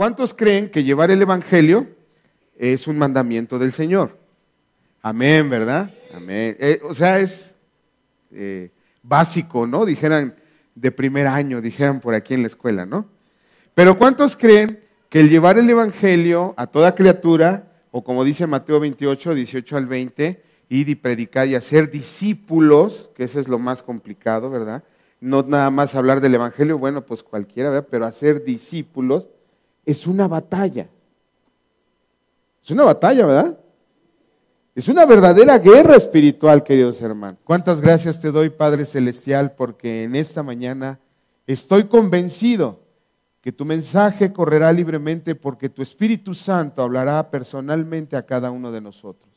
¿Cuántos creen que llevar el evangelio es un mandamiento del Señor? Amén, ¿verdad? Amén. O sea, es básico, ¿no? Dijeran de primer año, dijeran por aquí en la escuela, ¿no? Pero ¿cuántos creen que el llevar el evangelio a toda criatura, o como dice Mateo 28, 18 al 20, ir y predicar y hacer discípulos, que eso es lo más complicado, ¿verdad? No nada más hablar del evangelio, bueno, pues cualquiera, ¿verdad? Pero hacer discípulos es una batalla. Es una batalla, ¿verdad? Es una verdadera guerra espiritual, queridos hermanos. ¿Cuántas gracias te doy, Padre Celestial? Porque en esta mañana estoy convencido que tu mensaje correrá libremente porque tu Espíritu Santo hablará personalmente a cada uno de nosotros.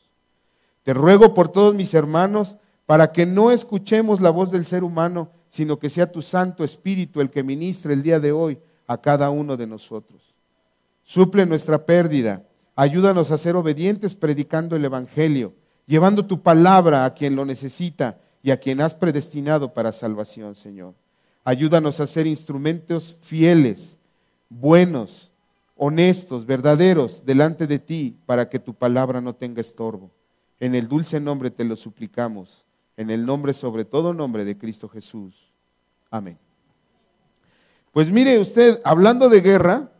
Te ruego por todos mis hermanos para que no escuchemos la voz del ser humano, sino que sea tu Santo Espíritu el que ministre el día de hoy a cada uno de nosotros. Suple nuestra pérdida. Ayúdanos a ser obedientes predicando el Evangelio, llevando tu palabra a quien lo necesita y a quien has predestinado para salvación, Señor. Ayúdanos a ser instrumentos fieles, buenos, honestos, verdaderos delante de ti para que tu palabra no tenga estorbo. En el dulce nombre te lo suplicamos, en el nombre sobre todo nombre de Cristo Jesús. Amén. Pues mire usted, hablando de guerra,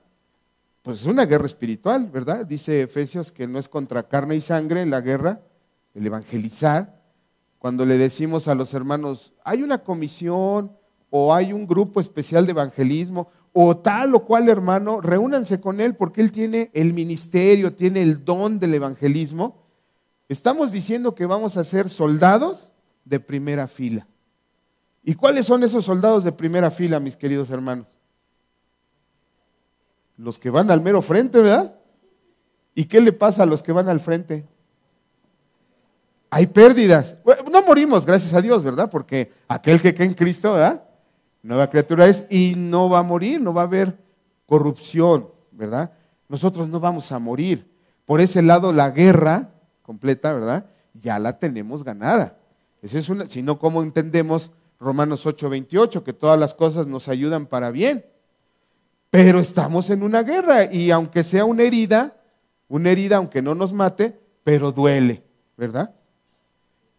pues es una guerra espiritual, ¿verdad? Dice Efesios que no es contra carne y sangre la guerra, el evangelizar. Cuando le decimos a los hermanos, hay una comisión o hay un grupo especial de evangelismo o tal o cual hermano, reúnanse con él porque él tiene el ministerio, tiene el don del evangelismo. Estamos diciendo que vamos a ser soldados de primera fila. ¿Y cuáles son esos soldados de primera fila, mis queridos hermanos? Los que van al mero frente, ¿verdad? ¿Y qué le pasa a los que van al frente? Hay pérdidas. Bueno, no morimos, gracias a Dios, ¿verdad? Porque aquel que cree en Cristo, ¿verdad? Nueva criatura es y no va a morir, no va a haber corrupción, ¿verdad? Nosotros no vamos a morir. Por ese lado, la guerra completa, ¿verdad? Ya la tenemos ganada. Esa es una, si no, ¿cómo entendemos Romanos 8:28? Que todas las cosas nos ayudan para bien. Pero estamos en una guerra y aunque sea una herida aunque no nos mate, pero duele, ¿verdad?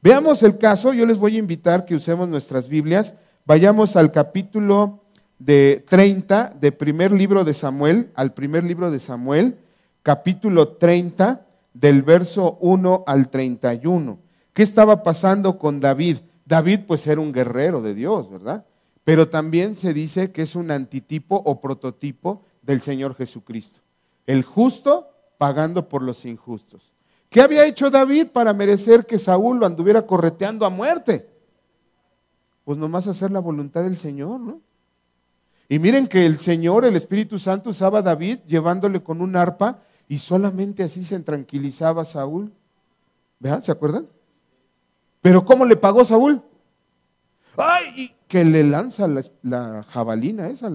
Veamos el caso, yo les voy a invitar que usemos nuestras Biblias, vayamos al capítulo de 30 de primer libro de Samuel, al primer libro de Samuel, capítulo 30, del verso 1 al 31. ¿Qué estaba pasando con David? David pues era un guerrero de Dios, ¿verdad? Pero también se dice que es un antitipo o prototipo del Señor Jesucristo. El justo pagando por los injustos. ¿Qué había hecho David para merecer que Saúl lo anduviera correteando a muerte? Pues nomás hacer la voluntad del Señor, ¿no? Y miren que el Señor, el Espíritu Santo, usaba a David llevándole con un arpa y solamente así se tranquilizaba Saúl. ¿Vean? ¿Se acuerdan? Pero ¿cómo le pagó Saúl? ¡Ay! Y que le lanza la jabalina esa.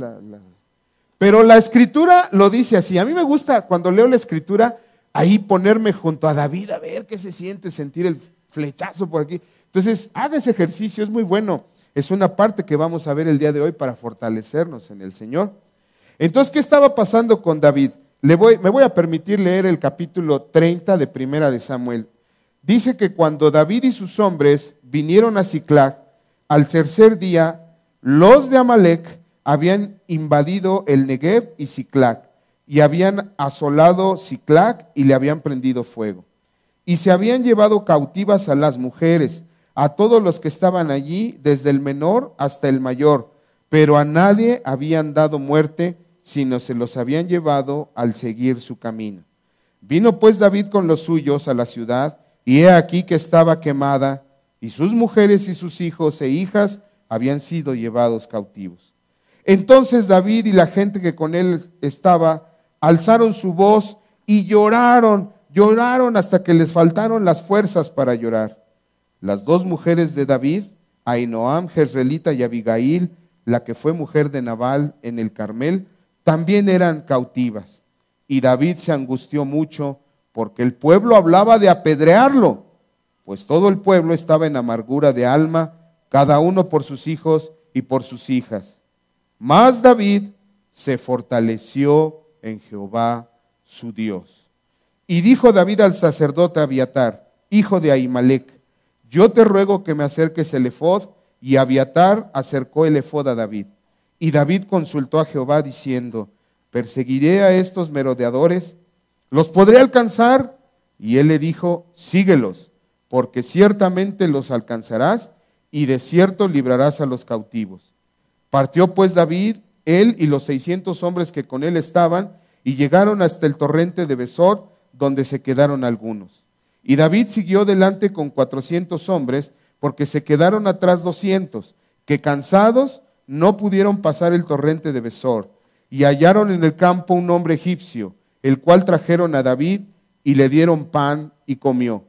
Pero la Escritura lo dice así. A mí me gusta cuando leo la Escritura ahí ponerme junto a David a ver qué se siente sentir el flechazo por aquí. Entonces, haga ese ejercicio, es muy bueno. Es una parte que vamos a ver el día de hoy para fortalecernos en el Señor. Entonces, ¿qué estaba pasando con David? Me voy a permitir leer el capítulo 30 de Primera de Samuel. Dice que cuando David y sus hombres vinieron a Siclag, al tercer día, los de Amalec habían invadido el Negev y Siclag, y habían asolado Siclag y le habían prendido fuego. Y se habían llevado cautivas a las mujeres, a todos los que estaban allí, desde el menor hasta el mayor, pero a nadie habían dado muerte, sino se los habían llevado al seguir su camino. Vino pues David con los suyos a la ciudad, y he aquí que estaba quemada, y sus mujeres y sus hijos e hijas habían sido llevados cautivos. Entonces David y la gente que con él estaba, alzaron su voz y lloraron hasta que les faltaron las fuerzas para llorar. Las dos mujeres de David, Ahinoam, Jezreelita, y Abigail, la que fue mujer de Nabal en el Carmel, también eran cautivas. Y David se angustió mucho porque el pueblo hablaba de apedrearlo, pues todo el pueblo estaba en amargura de alma, cada uno por sus hijos y por sus hijas. Mas David se fortaleció en Jehová su Dios. Y dijo David al sacerdote Abiatar, hijo de Ahimelech, yo te ruego que me acerques el ephod, y Abiatar acercó el ephod a David. Y David consultó a Jehová diciendo, ¿perseguiré a estos merodeadores? ¿Los podré alcanzar? Y él le dijo, síguelos, porque ciertamente los alcanzarás, y de cierto librarás a los cautivos. Partió pues David, él y los 600 hombres que con él estaban, y llegaron hasta el torrente de Besor, donde se quedaron algunos. Y David siguió delante con 400 hombres, porque se quedaron atrás 200, que cansados no pudieron pasar el torrente de Besor. Y hallaron en el campo un hombre egipcio, el cual trajeron a David, y le dieron pan y comió.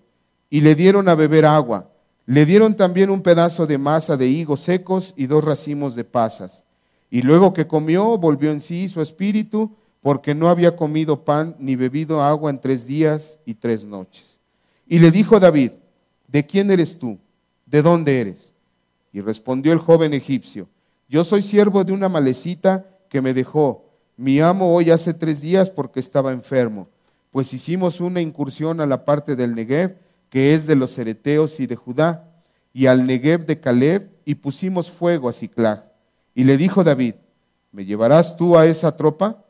Y le dieron a beber agua. Le dieron también un pedazo de masa de higos secos y 2 racimos de pasas. Y luego que comió, volvió en sí su espíritu, porque no había comido pan ni bebido agua en 3 días y 3 noches. Y le dijo David, ¿de quién eres tú? ¿De dónde eres? Y respondió el joven egipcio, yo soy siervo de una malecita que me dejó. Mi amo hoy hace 3 días porque estaba enfermo. Pues hicimos una incursión a la parte del Negev, que es de los cereteos y de Judá, y al Negev de Caleb, y pusimos fuego a Siclag. Y le dijo David, ¿me llevarás tú a esa tropa?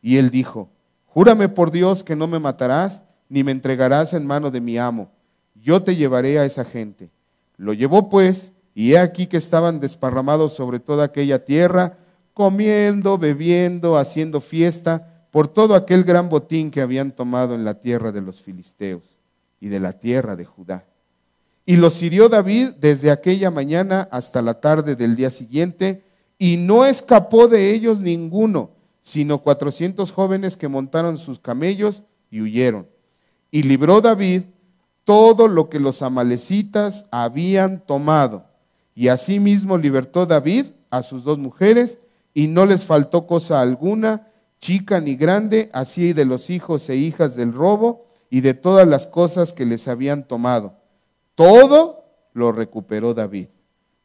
Y él dijo, júrame por Dios que no me matarás, ni me entregarás en mano de mi amo. Yo te llevaré a esa gente. Lo llevó pues, y he aquí que estaban desparramados sobre toda aquella tierra, comiendo, bebiendo, haciendo fiesta, por todo aquel gran botín que habían tomado en la tierra de los filisteos y de la tierra de Judá. Y los hirió David desde aquella mañana hasta la tarde del día siguiente, y no escapó de ellos ninguno, sino 400 jóvenes que montaron sus camellos y huyeron. Y libró David todo lo que los amalecitas habían tomado. Y asimismo libertó David a sus 2 mujeres, y no les faltó cosa alguna, chica ni grande, así de los hijos e hijas del robo, y de todas las cosas que les habían tomado. Todo lo recuperó David.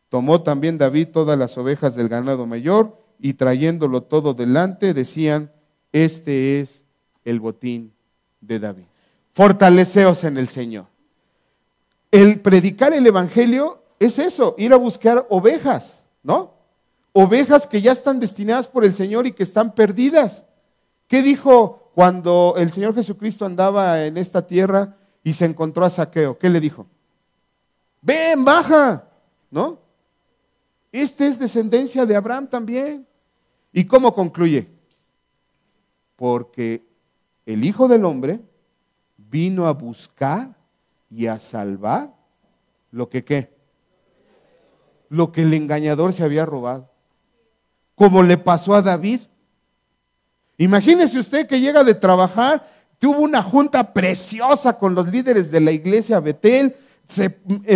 Tomó también David todas las ovejas del ganado mayor, y trayéndolo todo delante, decían, este es el botín de David. Fortaleceos en el Señor. El predicar el evangelio es eso, ir a buscar ovejas, ¿no? Ovejas que ya están destinadas por el Señor y que están perdidas. ¿Qué dijo cuando el Señor Jesucristo andaba en esta tierra y se encontró a Zaqueo? ¿Qué le dijo? Ven, baja, ¿no? Este es descendencia de Abraham también. ¿Y cómo concluye? Porque el Hijo del Hombre vino a buscar y a salvar lo que ¿qué? Lo que el engañador se había robado. Como le pasó a David. Imagínese usted que llega de trabajar, tuvo una junta preciosa con los líderes de la iglesia Betel,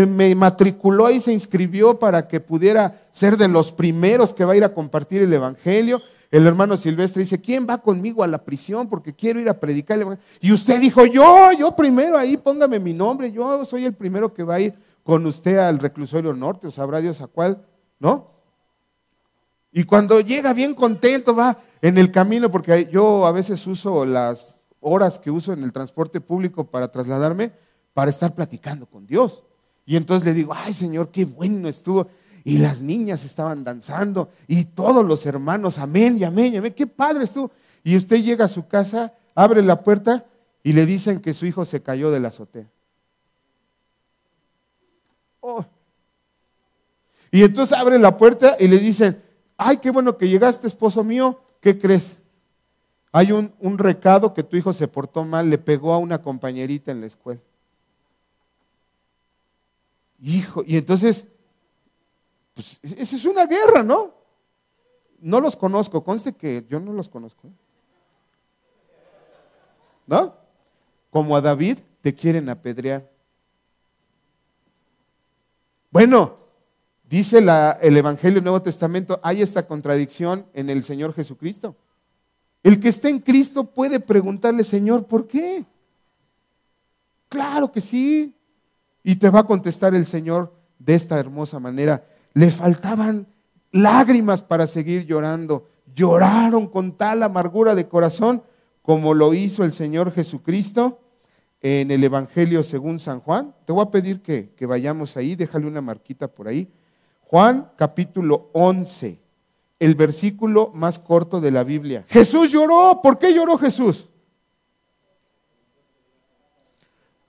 me matriculó y se inscribió para que pudiera ser de los primeros que va a ir a compartir el evangelio. El hermano Silvestre dice, ¿quién va conmigo a la prisión? Porque quiero ir a predicar el evangelio. Y usted dijo, yo primero ahí, póngame mi nombre, yo soy el primero que va a ir con usted al reclusorio norte, o sabrá Dios a cuál, ¿no? Y cuando llega bien contento, va en el camino, porque yo a veces uso las horas que uso en el transporte público para trasladarme, para estar platicando con Dios. Y entonces le digo, ay Señor, qué bueno estuvo. Y las niñas estaban danzando, y todos los hermanos, amén y amén y amén, qué padre estuvo. Y usted llega a su casa, abre la puerta y le dicen que su hijo se cayó de la azotea. Oh. Y entonces abre la puerta y le dicen, ay, qué bueno que llegaste, esposo mío, ¿qué crees? Hay un recado que tu hijo se portó mal, le pegó a una compañerita en la escuela. Hijo, y entonces, pues esa es una guerra, ¿no? No los conozco, conste que yo no los conozco. ¿No? Como a David te quieren apedrear. Bueno, dice el Evangelio del Nuevo Testamento, hay esta contradicción en el Señor Jesucristo. El que está en Cristo puede preguntarle, Señor, ¿por qué? Claro que sí. Y te va a contestar el Señor de esta hermosa manera. Le faltaban lágrimas para seguir llorando. Lloraron con tal amargura de corazón como lo hizo el Señor Jesucristo en el Evangelio según San Juan. Te voy a pedir que vayamos ahí, déjale una marquita por ahí. Juan capítulo 11, el versículo más corto de la Biblia. Jesús lloró. ¿Por qué lloró Jesús?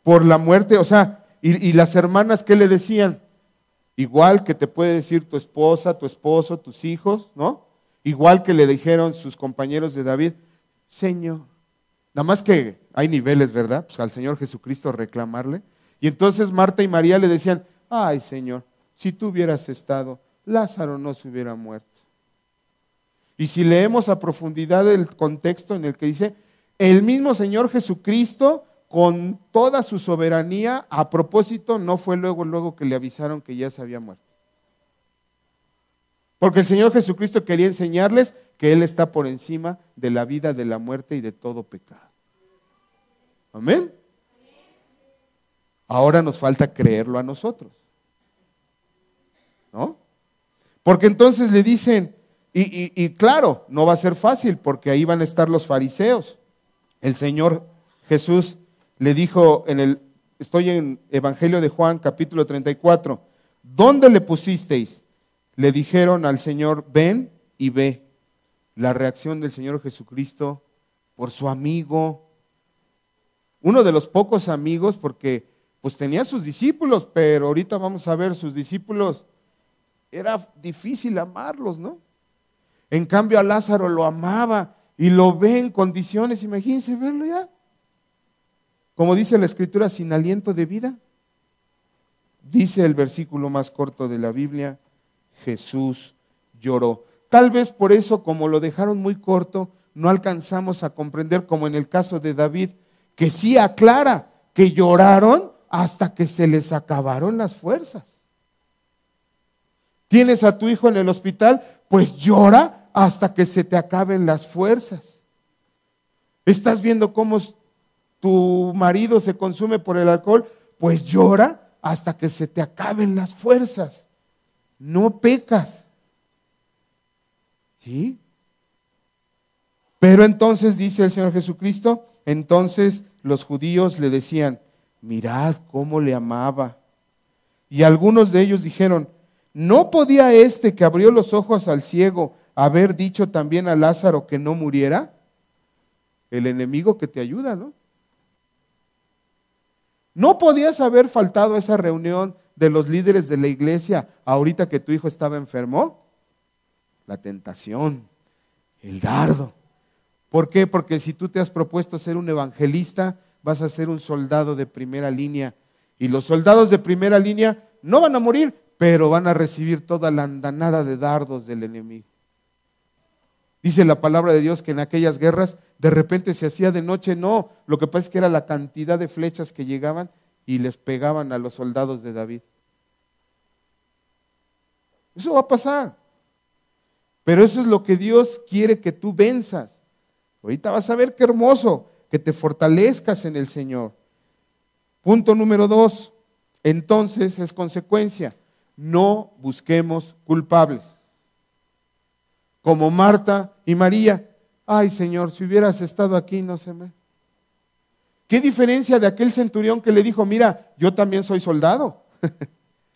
Por la muerte, o sea, y las hermanas, ¿qué le decían? Igual que te puede decir tu esposa, tu esposo, tus hijos, ¿no? Igual que le dijeron sus compañeros de David, Señor. Nada más que hay niveles, ¿verdad? Pues al Señor Jesucristo reclamarle. Y entonces Marta y María le decían, ay Señor, si tú hubieras estado, Lázaro no se hubiera muerto. Y si leemos a profundidad el contexto en el que dice, el mismo Señor Jesucristo, con toda su soberanía, a propósito, no fue luego que le avisaron que ya se había muerto. Porque el Señor Jesucristo quería enseñarles que Él está por encima de la vida, de la muerte y de todo pecado. Amén. Ahora nos falta creerlo a nosotros, ¿no? Porque entonces le dicen, y claro, no va a ser fácil porque ahí van a estar los fariseos. El Señor Jesús le dijo estoy en Evangelio de Juan capítulo 34, ¿dónde le pusisteis? Le dijeron al Señor, ven y ve. La reacción del Señor Jesucristo por su amigo, uno de los pocos amigos, porque pues tenía sus discípulos, pero ahorita vamos a ver, sus discípulos, era difícil amarlos, ¿no? En cambio a Lázaro lo amaba y lo ve en condiciones, imagínense verlo ya. Como dice la Escritura, sin aliento de vida. Dice el versículo más corto de la Biblia, Jesús lloró. Tal vez por eso, como lo dejaron muy corto, no alcanzamos a comprender, como en el caso de David, que sí aclara que lloraron hasta que se les acabaron las fuerzas. ¿Tienes a tu hijo en el hospital? Pues llora hasta que se te acaben las fuerzas. ¿Estás viendo cómo tu marido se consume por el alcohol? Pues llora hasta que se te acaben las fuerzas. No pecas. ¿Sí? Pero entonces dice el Señor Jesucristo, entonces los judíos le decían, mirad cómo le amaba. Y algunos de ellos dijeron, ¿no podía este que abrió los ojos al ciego haber dicho también a Lázaro que no muriera? El enemigo que te ayuda, ¿no? ¿No podías haber faltado a esa reunión de los líderes de la iglesia ahorita que tu hijo estaba enfermo? La tentación, el dardo. ¿Por qué? Porque si tú te has propuesto ser un evangelista, vas a ser un soldado de primera línea. Y los soldados de primera línea no van a morir, pero van a recibir toda la andanada de dardos del enemigo. Dice la palabra de Dios que en aquellas guerras de repente se hacía de noche. No, lo que pasa es que era la cantidad de flechas que llegaban y les pegaban a los soldados de David. Eso va a pasar. Pero eso es lo que Dios quiere que tú venzas. Ahorita vas a ver qué hermoso, que te fortalezcas en el Señor. Punto número 2. Entonces es consecuencia. No busquemos culpables. Como Marta y María. Ay Señor, si hubieras estado aquí, no se me... ¿Qué diferencia de aquel centurión que le dijo, mira, yo también soy soldado,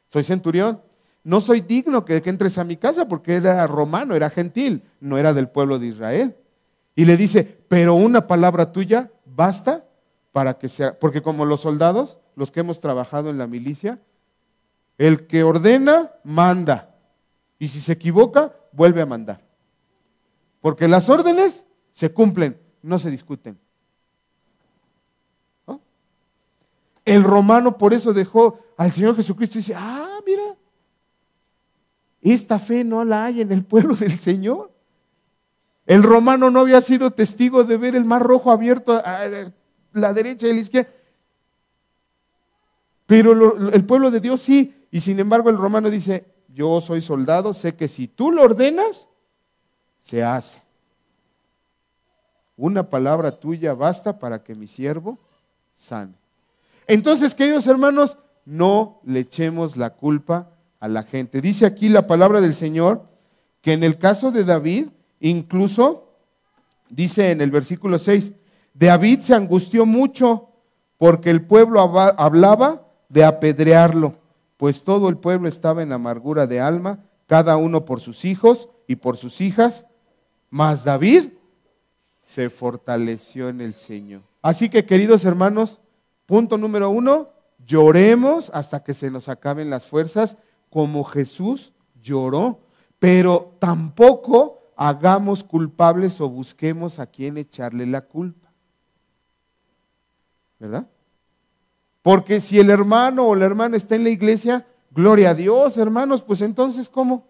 soy centurión, no soy digno que entres a mi casa porque era romano, era gentil, no era del pueblo de Israel? Y le dice, pero una palabra tuya basta para que sea, porque como los soldados, los que hemos trabajado en la milicia, el que ordena, manda, y si se equivoca, vuelve a mandar. Porque las órdenes se cumplen, no se discuten. ¿No? El romano por eso dejó al Señor Jesucristo y dice, mira, esta fe no la hay en el pueblo del Señor. El romano no había sido testigo de ver el mar rojo abierto a la derecha y a la izquierda. Pero el pueblo de Dios sí. Y sin embargo el romano dice, yo soy soldado, sé que si tú lo ordenas, se hace. Una palabra tuya basta para que mi siervo sane. Entonces, queridos hermanos, no le echemos la culpa a la gente. Dice aquí la palabra del Señor que en el caso de David, incluso dice en el versículo 6, David se angustió mucho porque el pueblo hablaba de apedrearlo, pues todo el pueblo estaba en amargura de alma, cada uno por sus hijos y por sus hijas, mas David se fortaleció en el Señor. Así que, queridos hermanos, punto número 1, lloremos hasta que se nos acaben las fuerzas, como Jesús lloró, pero tampoco hagamos culpables o busquemos a quien echarle la culpa, ¿verdad? Porque si el hermano o la hermana está en la iglesia, gloria a Dios, hermanos, pues entonces, ¿cómo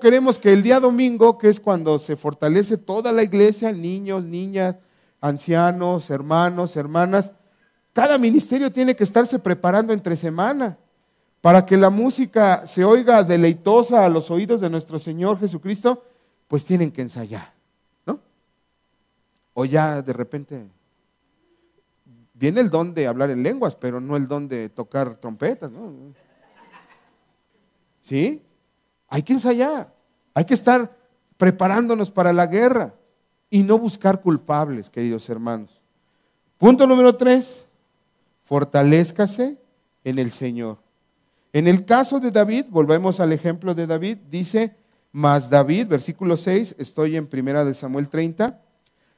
queremos que el día domingo, que es cuando se fortalece toda la iglesia, niños, niñas, ancianos, hermanos, hermanas, cada ministerio tiene que estarse preparando entre semana para que la música se oiga deleitosa a los oídos de nuestro Señor Jesucristo? Pues tienen que ensayar, ¿no? O ya de repente viene el don de hablar en lenguas, pero no el don de tocar trompetas, ¿no? ¿Sí? Hay que ensayar, hay que estar preparándonos para la guerra y no buscar culpables, queridos hermanos. Punto número 3, fortalézcase en el Señor. En el caso de David, volvemos al ejemplo de David, dice, mas David, versículo 6, estoy en 1 de Samuel 30,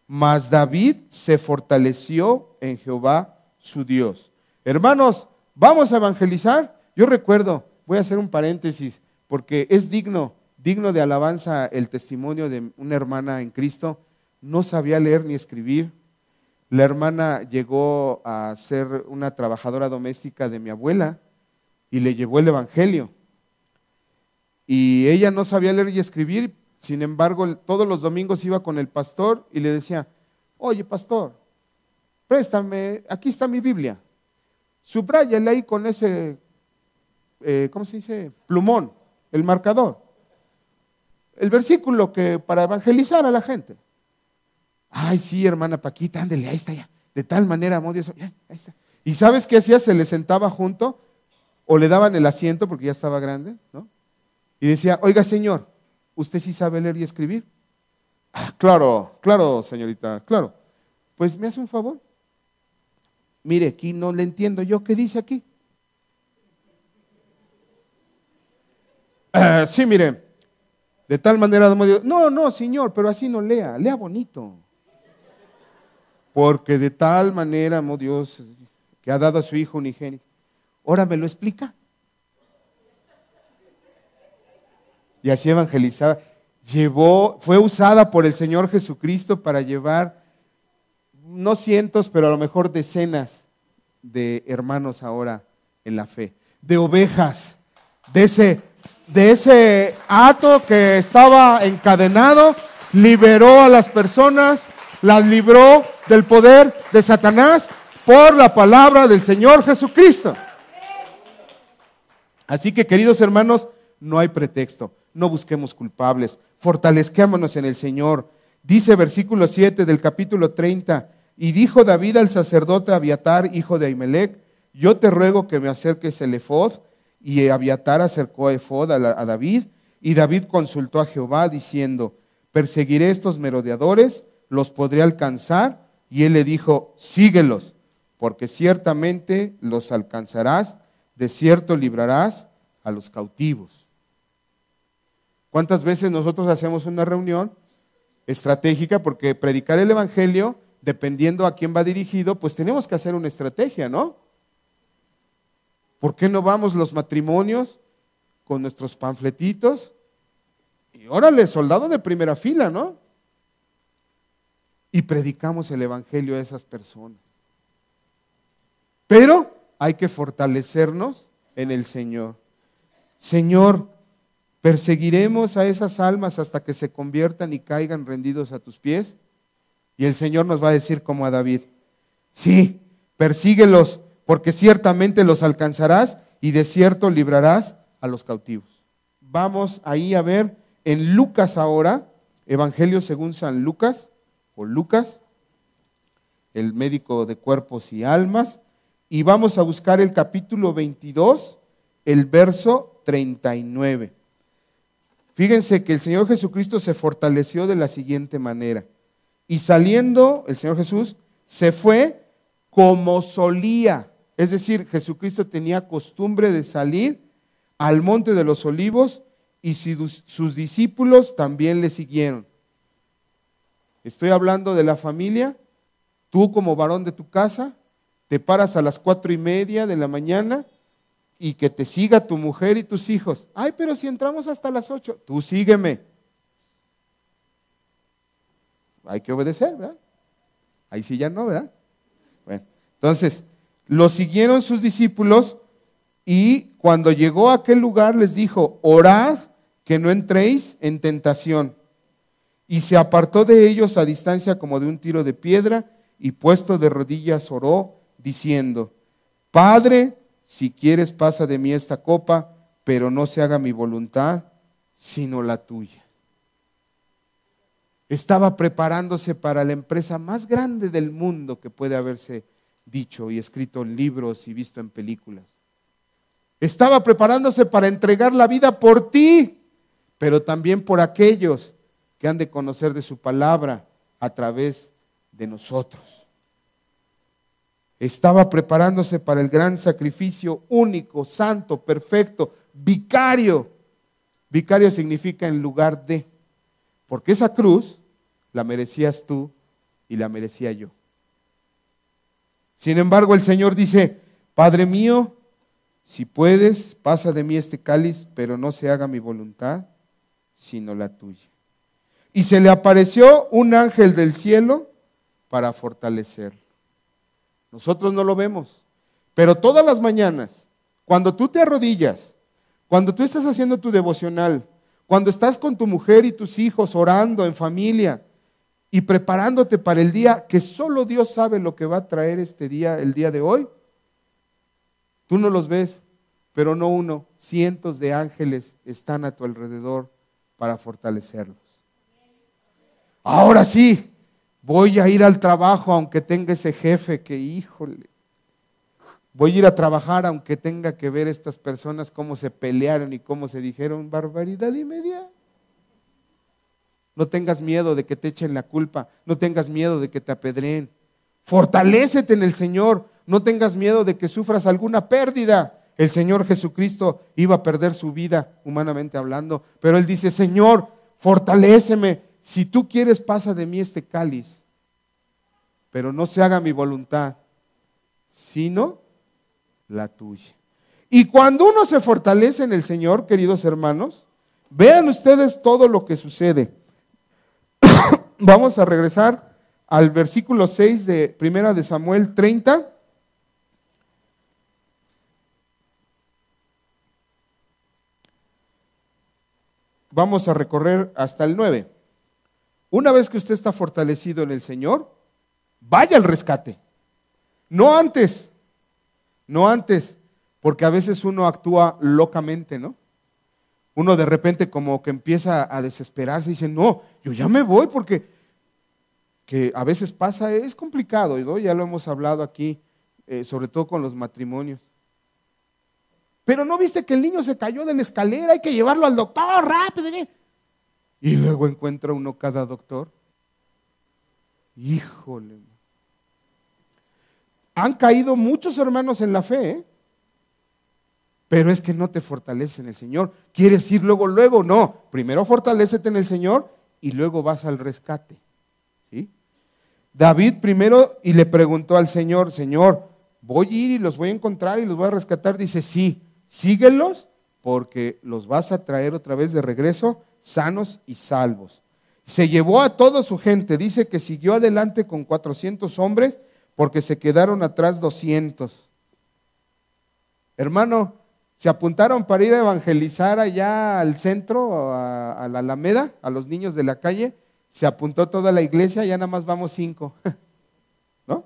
mas David se fortaleció en Jehová su Dios. Hermanos, vamos a evangelizar. Yo recuerdo, voy a hacer un paréntesis, porque es digno de alabanza el testimonio de una hermana en Cristo. No sabía leer ni escribir. La hermana llegó a ser una trabajadora doméstica de mi abuela y le llevó el evangelio. Y ella no sabía leer y escribir, sin embargo, todos los domingos iba con el pastor y le decía, oye pastor, préstame, aquí está mi Biblia, subráyale ahí con ese, ¿cómo se dice? Plumón, el marcador. El versículo que para evangelizar a la gente. Ay, sí, hermana Paquita, ándele, ahí está ya. De tal manera amó Dios, ya, ahí está. ¿Y sabes qué hacía? Se le sentaba junto o le daban el asiento porque ya estaba grande, ¿no? Y decía, oiga señor, ¿usted sí sabe leer y escribir? Ah, claro, señorita, claro. Pues me hace un favor. Mire, aquí no le entiendo yo, ¿qué dice aquí? Sí, mire, de tal manera amó Dios. No, señor, pero así no lea, lea bonito. Porque de tal manera amó Dios que ha dado a su Hijo unigénito. Ahora me lo explica. Y así evangelizaba. Fue usada por el Señor Jesucristo para llevar, no cientos, pero a lo mejor decenas de hermanos ahora en la fe. De ovejas, de ese hato que estaba encadenado, liberó a las personas, las libró del poder de Satanás por la palabra del Señor Jesucristo. Así que, queridos hermanos, no hay pretexto, no busquemos culpables, fortalezcámonos en el Señor. Dice versículo 7 del capítulo 30, y dijo David al sacerdote Abiatar, hijo de Ahimelech, yo te ruego que me acerques el efod. Y Abiatar acercó a efod a David, y David consultó a Jehová diciendo, perseguiré estos merodeadores, los podré alcanzar. Y él le dijo, síguelos, porque ciertamente los alcanzarás, de cierto librarás a los cautivos. ¿Cuántas veces nosotros hacemos una reunión estratégica? Porque predicar el evangelio, dependiendo a quién va dirigido, pues tenemos que hacer una estrategia, ¿no? ¿Por qué no vamos los matrimonios con nuestros panfletitos? Y órale, soldado de primera fila, ¿no? Y predicamos el evangelio a esas personas. Pero hay que fortalecernos en el Señor. Señor, perseguiremos a esas almas hasta que se conviertan y caigan rendidos a tus pies. Y el Señor nos va a decir como a David, sí, persíguelos, porque ciertamente los alcanzarás y de cierto librarás a los cautivos. Vamos ahí a ver en Lucas ahora, Evangelio según San Lucas, o Lucas, el médico de cuerpos y almas, y vamos a buscar el capítulo 22, el verso 39. Fíjense que el Señor Jesucristo se fortaleció de la siguiente manera. Y saliendo el Señor Jesús, se fue como solía. Es decir, Jesucristo tenía costumbre de salir al monte de los olivos y sus discípulos también le siguieron. Estoy hablando de la familia. Tú como varón de tu casa, te paras a las 4:30 de la mañana y que te siga tu mujer y tus hijos. Ay, pero si entramos hasta las 8, tú sígueme. Hay que obedecer, ¿verdad? Ahí sí ya no, ¿verdad? Bueno, entonces, lo siguieron sus discípulos y cuando llegó a aquel lugar les dijo, orad que no entréis en tentación. Y se apartó de ellos a distancia como de un tiro de piedra y puesto de rodillas oró diciendo, Padre, si quieres pasa de mí esta copa, pero no se haga mi voluntad, sino la tuya. Estaba preparándose para la empresa más grande del mundo que puede haberse dicho y escrito en libros y visto en películas. Estaba preparándose para entregar la vida por ti, pero también por aquellos que han de conocer de su palabra a través de nosotros. Estaba preparándose para el gran sacrificio único, santo, perfecto, vicario. Vicario significa en lugar de, porque esa cruz la merecías tú y la merecía yo. Sin embargo, el Señor dice, Padre mío, si puedes, pasa de mí este cáliz, pero no se haga mi voluntad, sino la tuya. Y se le apareció un ángel del cielo para fortalecerlo. Nosotros no lo vemos, pero todas las mañanas, cuando tú te arrodillas, cuando tú estás haciendo tu devocional, cuando estás con tu mujer y tus hijos orando en familia y preparándote para el día que solo Dios sabe lo que va a traer este día, el día de hoy, tú no los ves, pero no uno, cientos de ángeles están a tu alrededor para fortalecerlos. Ahora sí, voy a ir al trabajo aunque tenga ese jefe que, híjole, voy a ir a trabajar aunque tenga que ver estas personas cómo se pelearon y cómo se dijeron barbaridad y media. No tengas miedo de que te echen la culpa, no tengas miedo de que te apedreen. Fortalécete en el Señor, no tengas miedo de que sufras alguna pérdida. El Señor Jesucristo iba a perder su vida, humanamente hablando, pero Él dice, Señor, fortaléceme. Si tú quieres, pasa de mí este cáliz, pero no se haga mi voluntad, sino la tuya. Y cuando uno se fortalece en el Señor, queridos hermanos, vean ustedes todo lo que sucede. Vamos a regresar al versículo 6 de Primera de Samuel 30. Vamos a recorrer hasta el 9. Una vez que usted está fortalecido en el Señor, vaya al rescate. No antes, porque a veces uno actúa locamente, ¿no? Uno de repente como que empieza a desesperarse y dice, no, yo ya me voy porque que a veces pasa, es complicado, ¿no? Ya lo hemos hablado aquí, sobre todo con los matrimonios. Pero ¿no viste que el niño se cayó de la escalera? Hay que llevarlo al doctor, rápido. Y luego encuentra uno cada doctor. Híjole. Han caído muchos hermanos en la fe, ¿eh? Pero es que no te fortaleces en el Señor. ¿Quieres ir luego? No. Primero fortalécete en el Señor y luego vas al rescate. ¿Sí? David primero y le preguntó al Señor, Señor, ¿voy a ir y los voy a encontrar y los voy a rescatar? Dice, sí, síguelos porque los vas a traer otra vez de regreso sanos y salvos. Se llevó a toda su gente. Dice que siguió adelante con 400 hombres porque se quedaron atrás 200. Hermano, se apuntaron para ir a evangelizar allá al centro, a la Alameda, a los niños de la calle. Se apuntó toda la iglesia, ya nada más vamos 5. ¿No?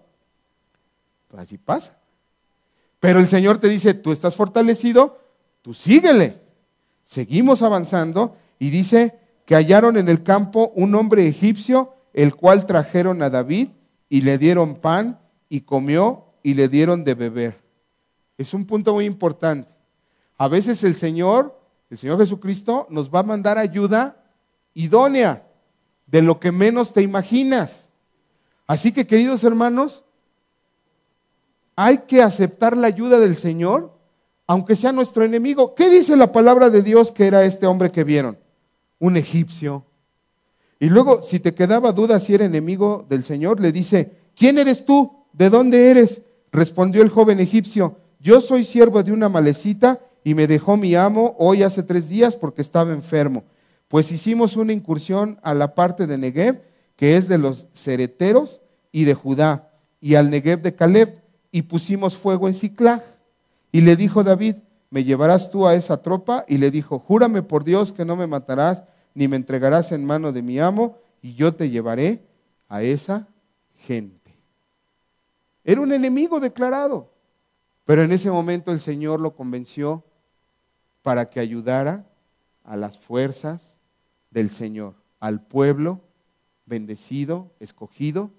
Pues así pasa. Pero el Señor te dice, tú estás fortalecido, tú síguele. Seguimos avanzando y dice que hallaron en el campo un hombre egipcio, el cual trajeron a David y le dieron pan y comió y le dieron de beber. Es un punto muy importante. A veces el Señor Jesucristo nos va a mandar ayuda idónea, de lo que menos te imaginas. Así que, queridos hermanos, hay que aceptar la ayuda del Señor, aunque sea nuestro enemigo. ¿Qué dice la palabra de Dios que era este hombre que vieron? Un egipcio. Y luego, si te quedaba duda si era enemigo del Señor, le dice, ¿quién eres tú? ¿De dónde eres? Respondió el joven egipcio, yo soy siervo de una amalecita y me dejó mi amo hoy hace 3 días porque estaba enfermo. Pues hicimos una incursión a la parte de Negev, que es de los cereteros, y de Judá, y al Negev de Caleb, y pusimos fuego en Siclag. Y le dijo David, ¿me llevarás tú a esa tropa? Y le dijo, júrame por Dios que no me matarás, ni me entregarás en mano de mi amo, y yo te llevaré a esa gente. Era un enemigo declarado, pero en ese momento el Señor lo convenció para que ayudara a las fuerzas del Señor, al pueblo bendecido, escogido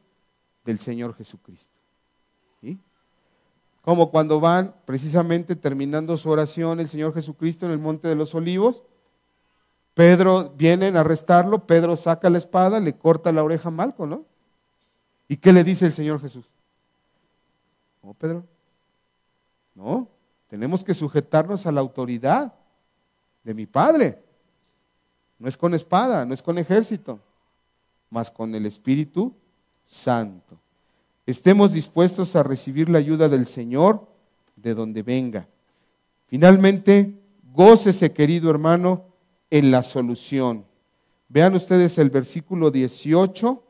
del Señor Jesucristo. ¿Sí? Como cuando van precisamente terminando su oración el Señor Jesucristo en el Monte de los Olivos, Pedro, vienen a arrestarlo, Pedro saca la espada, le corta la oreja a Malco, ¿no? ¿Y qué le dice el Señor Jesús? No, Pedro, no, tenemos que sujetarnos a la autoridad de mi Padre. No es con espada, no es con ejército, mas con el Espíritu Santo. Estemos dispuestos a recibir la ayuda del Señor de donde venga. Finalmente, gócese, querido hermano, en la solución. Vean ustedes el versículo 18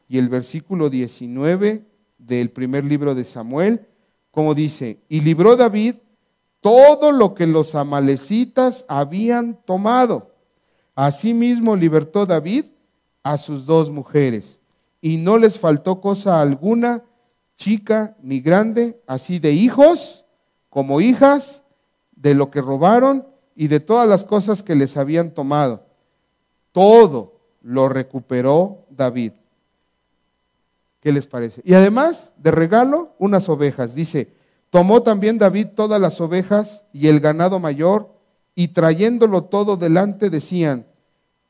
y el versículo 19 del primer libro de Samuel, como dice, y libró David todo lo que los amalecitas habían tomado. Asimismo libertó David a sus 2 mujeres, y no les faltó cosa alguna, chica ni grande, así de hijos como hijas, de lo que robaron y de todas las cosas que les habían tomado. Todo lo recuperó David. ¿Qué les parece? Y además, de regalo, unas ovejas. Dice, tomó también David todas las ovejas y el ganado mayor, y trayéndolo todo delante decían,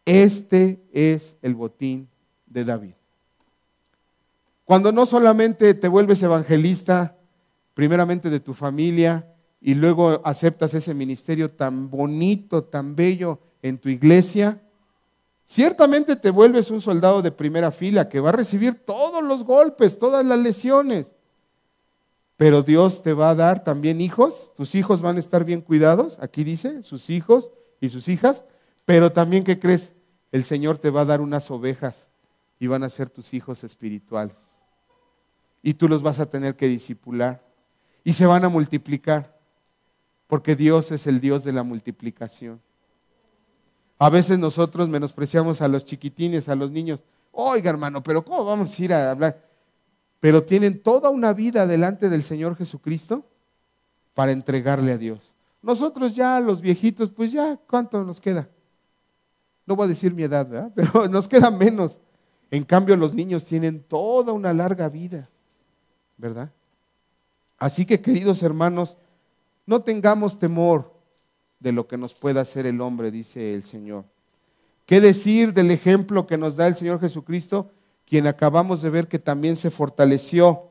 este es el botín de David. Cuando no solamente te vuelves evangelista, primeramente de tu familia, y luego aceptas ese ministerio tan bonito, tan bello en tu iglesia, ciertamente te vuelves un soldado de primera fila que va a recibir todos los golpes, todas las lesiones. Pero Dios te va a dar también hijos, tus hijos van a estar bien cuidados, aquí dice, sus hijos y sus hijas, pero también, ¿qué crees? El Señor te va a dar unas ovejas y van a ser tus hijos espirituales. Y tú los vas a tener que discipular y se van a multiplicar, porque Dios es el Dios de la multiplicación. A veces nosotros menospreciamos a los chiquitines, a los niños. Oiga, hermano, pero ¿cómo vamos a ir a hablar? Pero tienen toda una vida delante del Señor Jesucristo para entregarle a Dios. Nosotros ya, los viejitos, pues ya, ¿cuánto nos queda? No voy a decir mi edad, ¿verdad? Pero nos queda menos. En cambio, los niños tienen toda una larga vida, ¿verdad? Así que, queridos hermanos, no tengamos temor de lo que nos pueda hacer el hombre, dice el Señor. ¿Qué decir del ejemplo que nos da el Señor Jesucristo, quien acabamos de ver que también se fortaleció?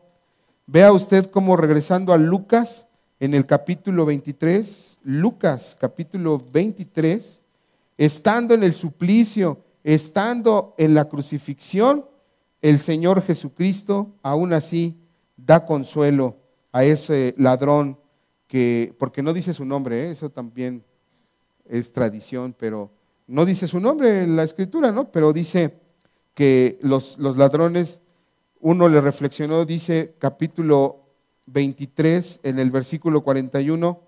Vea usted cómo, regresando a Lucas, en el capítulo 23, Lucas capítulo 23, estando en el suplicio, estando en la crucifixión, el Señor Jesucristo aún así da consuelo a ese ladrón que, porque no dice su nombre, eso también es tradición, pero no dice su nombre en la Escritura, ¿no? Pero dice que los ladrones, uno le reflexionó, dice capítulo 23, en el versículo 41,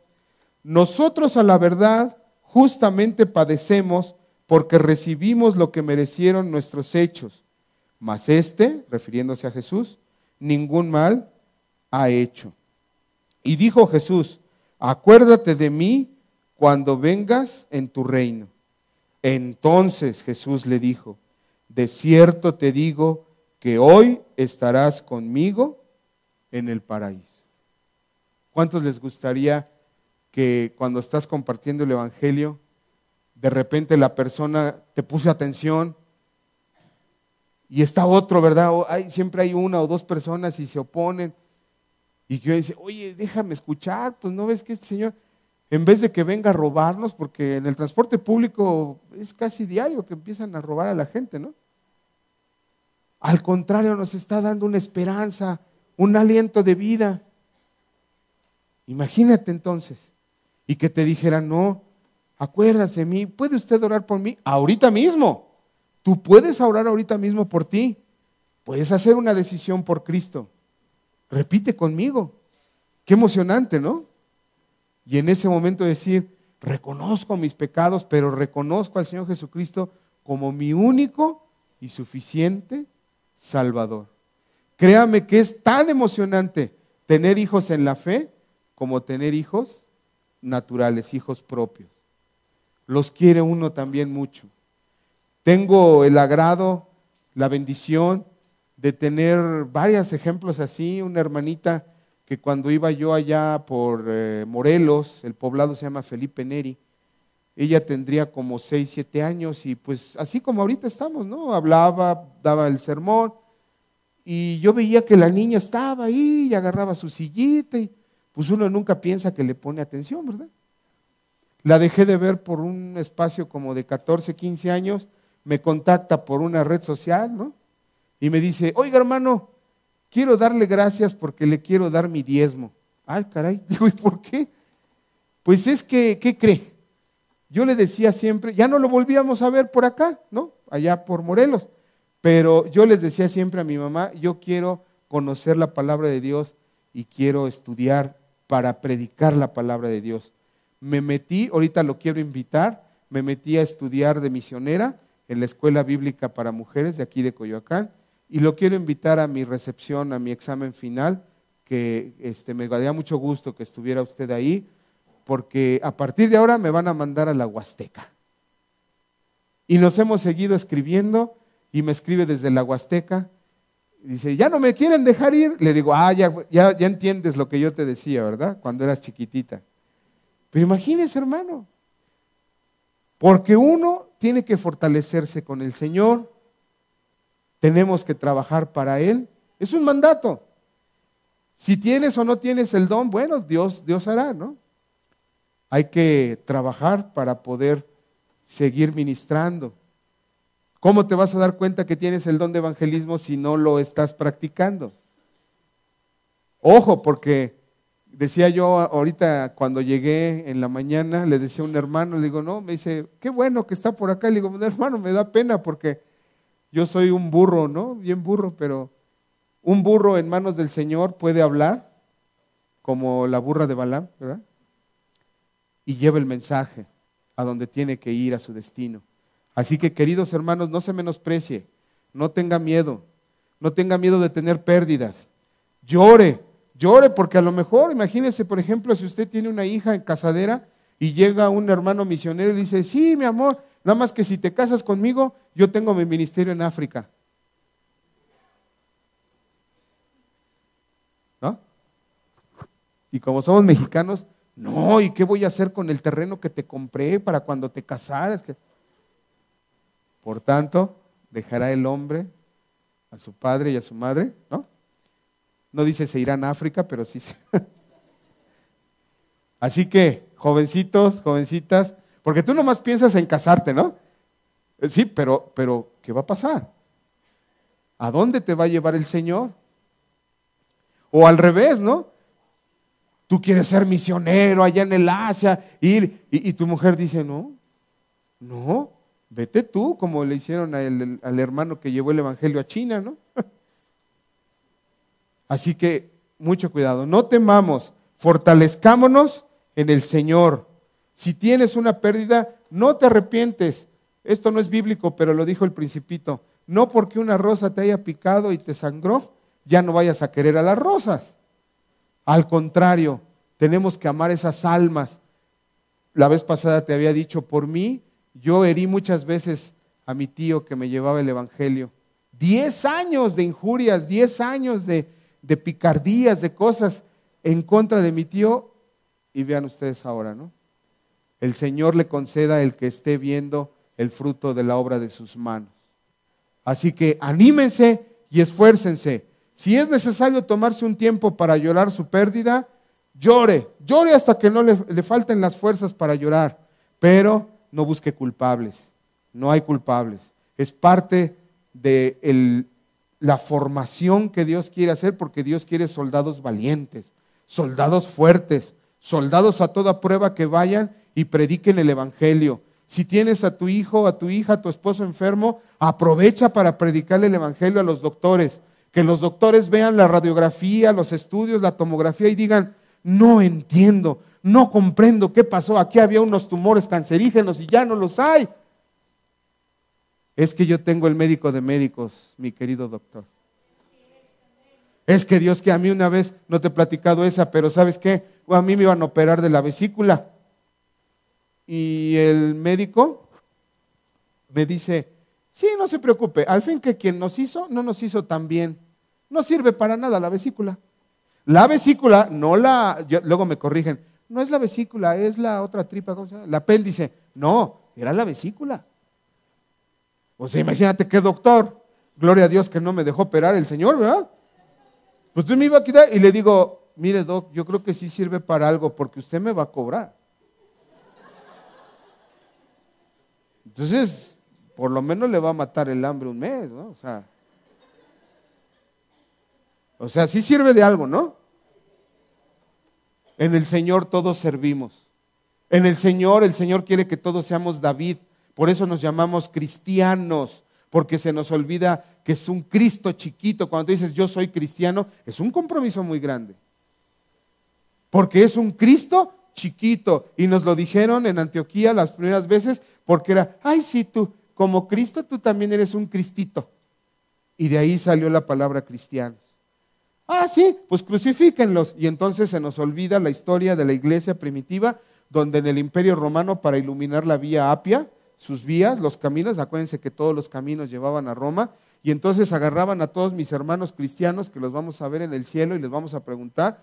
nosotros a la verdad justamente padecemos porque recibimos lo que merecieron nuestros hechos, mas refiriéndose a Jesús, ningún mal ha hecho. Y dijo Jesús, acuérdate de mí cuando vengas en tu reino. Entonces Jesús le dijo, de cierto te digo que hoy estarás conmigo en el paraíso. ¿Cuántos les gustaría que cuando estás compartiendo el Evangelio, de repente la persona te puso atención y está otro, ¿verdad? Siempre hay una o dos personas y se oponen. Y yo dice, oye, déjame escuchar, pues no ves que este señor, en vez de que venga a robarnos, porque en el transporte público es casi diario que empiezan a robar a la gente, ¿no? Al contrario, nos está dando una esperanza, un aliento de vida. Imagínate entonces, y que te dijera, no, acuérdate de mí, ¿puede usted orar por mí? Ahorita mismo, tú puedes orar ahorita mismo por ti, puedes hacer una decisión por Cristo, repite conmigo, qué emocionante, ¿no? Y en ese momento decir, reconozco mis pecados, pero reconozco al Señor Jesucristo como mi único y suficiente Salvador. Créame que es tan emocionante tener hijos en la fe como tener hijos naturales, hijos propios. Los quiere uno también mucho. Tengo el agrado, la bendición de tener varios ejemplos así. Una hermanita que cuando iba yo allá por Morelos, el poblado se llama Felipe Neri, ella tendría como 6, 7 años y pues así como ahorita estamos, ¿no? Hablaba, daba el sermón y yo veía que la niña estaba ahí y agarraba su sillita y pues uno nunca piensa que le pone atención, ¿verdad? La dejé de ver por un espacio como de 14, 15 años, me contacta por una red social, ¿no? Y me dice, oiga hermano, quiero darle gracias porque le quiero dar mi diezmo. Ay, caray, digo, ¿y por qué? Pues es que, ¿qué cree? Yo le decía siempre, ya no lo volvíamos a ver por acá, ¿no? Allá por Morelos, pero yo les decía siempre a mi mamá, yo quiero conocer la palabra de Dios y quiero estudiar para predicar la palabra de Dios. Me metí, ahorita lo quiero invitar, me metí a estudiar de misionera en la Escuela Bíblica para Mujeres de aquí de Coyoacán y lo quiero invitar a mi recepción, a mi examen final, que me daría mucho gusto que estuviera usted ahí, porque a partir de ahora me van a mandar a la Huasteca. Y nos hemos seguido escribiendo y me escribe desde la Huasteca. Dice, ¿ya no me quieren dejar ir? Le digo, ya entiendes lo que yo te decía, ¿verdad? Cuando eras chiquitita. Pero imagínese, hermano, porque uno tiene que fortalecerse con el Señor, tenemos que trabajar para Él, es un mandato. Si tienes o no tienes el don, bueno, Dios hará, ¿no? Hay que trabajar para poder seguir ministrando. ¿Cómo te vas a dar cuenta que tienes el don de evangelismo si no lo estás practicando? Ojo, porque decía yo ahorita cuando llegué en la mañana, le decía a un hermano, le digo, no, me dice, qué bueno que está por acá. Le digo, hermano, me da pena porque yo soy un burro, ¿no? Bien burro, pero un burro en manos del Señor puede hablar como la burra de Balaam, ¿verdad? Y lleva el mensaje a donde tiene que ir, a su destino. Así que, queridos hermanos, no se menosprecie, no tenga miedo de tener pérdidas. Llore porque a lo mejor, imagínese, por ejemplo, si usted tiene una hija en casadera y llega un hermano misionero y dice, sí, mi amor, nada más que si te casas conmigo, yo tengo mi ministerio en África. ¿No? Y como somos mexicanos, no, ¿y qué voy a hacer con el terreno que te compré para cuando te casaras? Por tanto, dejará el hombre a su padre y a su madre, ¿no? No dice se irán a África, pero sí. Así que, jovencitos, jovencitas, porque tú nomás piensas en casarte, ¿no? Sí, pero, ¿qué va a pasar? ¿A dónde te va a llevar el Señor? O al revés, ¿no? Tú quieres ser misionero allá en el Asia, ir, y tu mujer dice, no, vete tú, como le hicieron al hermano que llevó el evangelio a China, ¿no? Así que, mucho cuidado, no temamos, fortalezcámonos en el Señor. Si tienes una pérdida, no te arrepientes. Esto no es bíblico, pero lo dijo el Principito. No porque una rosa te haya picado y te sangró, ya no vayas a querer a las rosas. Al contrario, tenemos que amar esas almas. La vez pasada te había dicho, por mí, yo herí muchas veces a mi tío que me llevaba el evangelio. 10 años de injurias, 10 años de picardías, de cosas en contra de mi tío. Y vean ustedes ahora, ¿no? El Señor le conceda el que esté viendo el fruto de la obra de sus manos. Así que anímense y esfuércense. Si es necesario tomarse un tiempo para llorar su pérdida, llore hasta que no le falten las fuerzas para llorar, pero no busque culpables, no hay culpables. Es parte de la formación que Dios quiere hacer, porque Dios quiere soldados valientes, soldados fuertes, soldados a toda prueba que vayan y prediquen el evangelio. Si tienes a tu hijo, a tu hija, a tu esposo enfermo, aprovecha para predicarle el evangelio a los doctores. Que los doctores vean la radiografía, los estudios, la tomografía y digan, no entiendo, no comprendo qué pasó. Aquí había unos tumores cancerígenos y ya no los hay. Es que yo tengo el médico de médicos, mi querido doctor. Es que Dios, que a mí una vez, no te he platicado esa, pero ¿sabes qué? A mí me iban a operar de la vesícula. Y el médico me dice, sí, no se preocupe, al fin que quien nos hizo, no nos hizo tan bien. No sirve para nada la vesícula. La vesícula, luego me corrigen, no es la vesícula, es la otra tripa, ¿cómo se llama? El apéndice. No, era la vesícula. O sea, imagínate qué doctor. Gloria a Dios que no me dejó operar el Señor, ¿verdad? Pues tú me iba a quitar y le digo, mire doc, yo creo que sí sirve para algo porque usted me va a cobrar. Entonces, por lo menos le va a matar el hambre un mes, ¿no? O sea, sí sirve de algo, ¿no? En el Señor todos servimos. En el Señor quiere que todos seamos David. Por eso nos llamamos cristianos, porque se nos olvida que es un Cristo chiquito. Cuando tú dices yo soy cristiano, es un compromiso muy grande. Porque es un Cristo chiquito. Y nos lo dijeron en Antioquía las primeras veces, porque era, ay sí, tú, como Cristo, tú también eres un cristito. Y de ahí salió la palabra cristianos. Ah, sí, pues crucifíquenlos. Y entonces se nos olvida la historia de la iglesia primitiva, donde en el Imperio Romano, para iluminar la vía Apia, sus vías, los caminos, acuérdense que todos los caminos llevaban a Roma, y entonces agarraban a todos mis hermanos cristianos, que los vamos a ver en el cielo y les vamos a preguntar,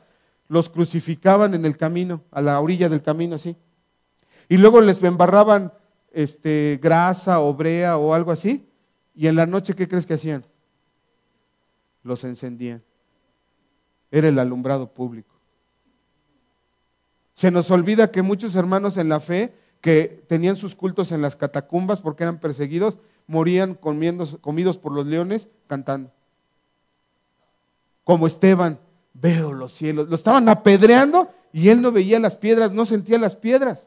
los crucificaban en el camino, a la orilla del camino, así. Y luego les embarraban grasa o brea o algo así, y en la noche, ¿qué crees que hacían? Los encendían. Era el alumbrado público. Se nos olvida que muchos hermanos en la fe que tenían sus cultos en las catacumbas porque eran perseguidos, morían comidos por los leones cantando. Como Esteban, veo los cielos. Lo estaban apedreando y él no veía las piedras, no sentía las piedras.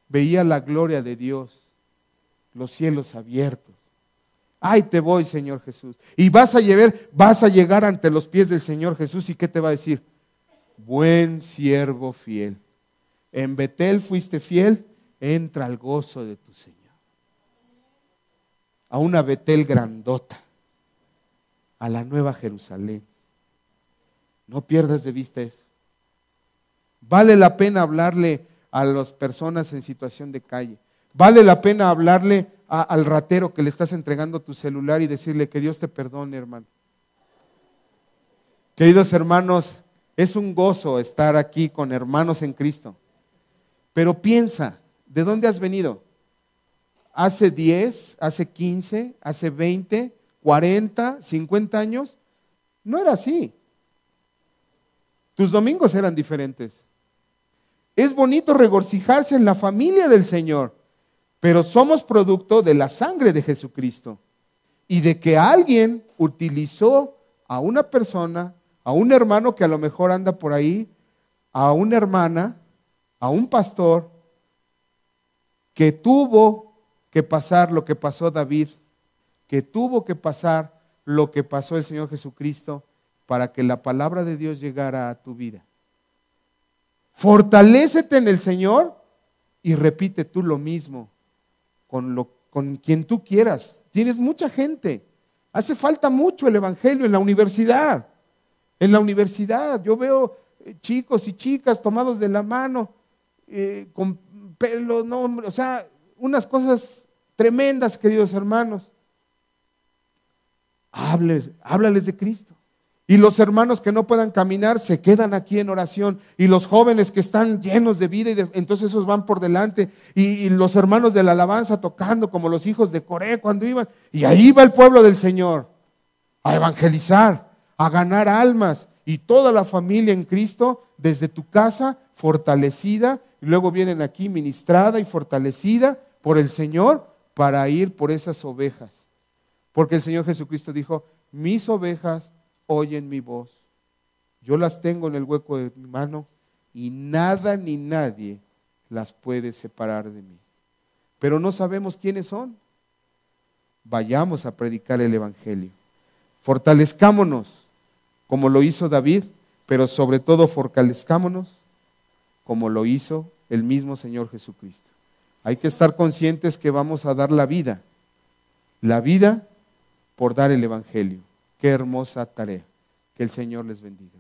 Veía la gloria de Dios, los cielos abiertos. Ay, te voy, Señor Jesús. Y vas a llegar ante los pies del Señor Jesús, ¿y qué te va a decir? Buen siervo fiel. En Betel fuiste fiel, entra al gozo de tu Señor. A una Betel grandota, a la nueva Jerusalén. No pierdas de vista eso. Vale la pena hablarle a las personas en situación de calle. Vale la pena hablarle al ratero que le estás entregando tu celular y decirle que Dios te perdone, hermano. Queridos hermanos, es un gozo estar aquí con hermanos en Cristo. Pero piensa, ¿de dónde has venido? ¿Hace 10, hace 15, hace 20, 40, 50 años? No era así. Tus domingos eran diferentes. Es bonito regocijarse en la familia del Señor, pero somos producto de la sangre de Jesucristo y de que alguien utilizó a una persona, a un hermano que a lo mejor anda por ahí, a una hermana, a un pastor, que tuvo que pasar lo que pasó David, que tuvo que pasar lo que pasó el Señor Jesucristo para que la palabra de Dios llegara a tu vida. Fortalécete en el Señor y repite tú lo mismo con quien tú quieras. Tienes mucha gente. Hace falta mucho el evangelio en la universidad. En la universidad yo veo chicos y chicas tomados de la mano, con pelo, no, o sea, unas cosas tremendas, queridos hermanos. Háblales de Cristo. Y los hermanos que no puedan caminar se quedan aquí en oración. Y los jóvenes que están llenos de vida, entonces esos van por delante. Y los hermanos de la alabanza tocando como los hijos de Coré cuando iban. Y ahí va el pueblo del Señor a evangelizar, a ganar almas. Y toda la familia en Cristo, desde tu casa, fortalecida. Y luego vienen aquí ministrada y fortalecida por el Señor para ir por esas ovejas. Porque el Señor Jesucristo dijo, mis ovejas oyen mi voz, yo las tengo en el hueco de mi mano y nada ni nadie las puede separar de mí. Pero no sabemos quiénes son. Vayamos a predicar el Evangelio. Fortalezcámonos como lo hizo David, pero sobre todo fortalezcámonos como lo hizo el mismo Señor Jesucristo. Hay que estar conscientes que vamos a dar la vida por dar el Evangelio. Qué hermosa tarea. Que el Señor les bendiga.